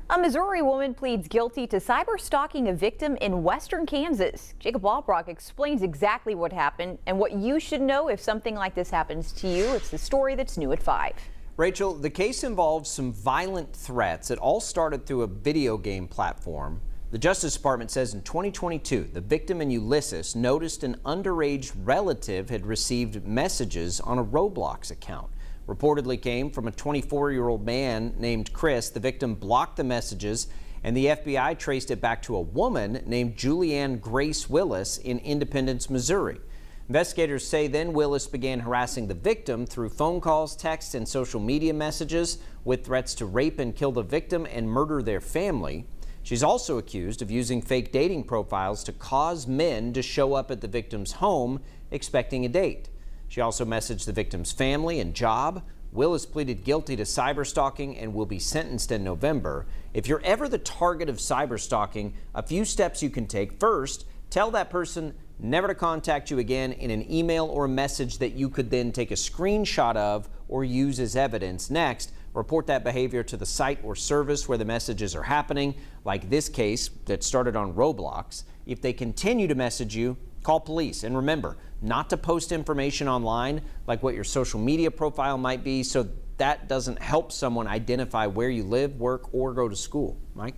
A Missouri woman pleads guilty to cyber-stalking a victim in western Kansas. Jacob Albrock explains exactly what happened and what you should know if something like this happens to you. It's the story that's new at 5. Rachel, the case involves some violent threats. It all started through a video game platform. The Justice Department says in 2022, the victim in Ulysses noticed an underage relative had received messages on a Roblox account. Reportedly came from a 24-year-old man named Chris. The victim blocked the messages, and the FBI traced it back to a woman named Julianne Grace Willis in Independence, Missouri. Investigators say then Willis began harassing the victim through phone calls, texts, and social media messages with threats to rape and kill the victim and murder their family. She's also accused of using fake dating profiles to cause men to show up at the victim's home expecting a date. She also messaged the victim's family and job. Willis pleaded guilty to cyberstalking and will be sentenced in November. If you're ever the target of cyberstalking, a few steps you can take. First, tell that person never to contact you again in an email or a message that you could then take a screenshot of or use as evidence. Next, report that behavior to the site or service where the messages are happening, like this case that started on Roblox. If they continue to message you, call police. And remember, not to post information online like what your social media profile might be, so that doesn't help someone identify where you live, work, or go to school. Mike?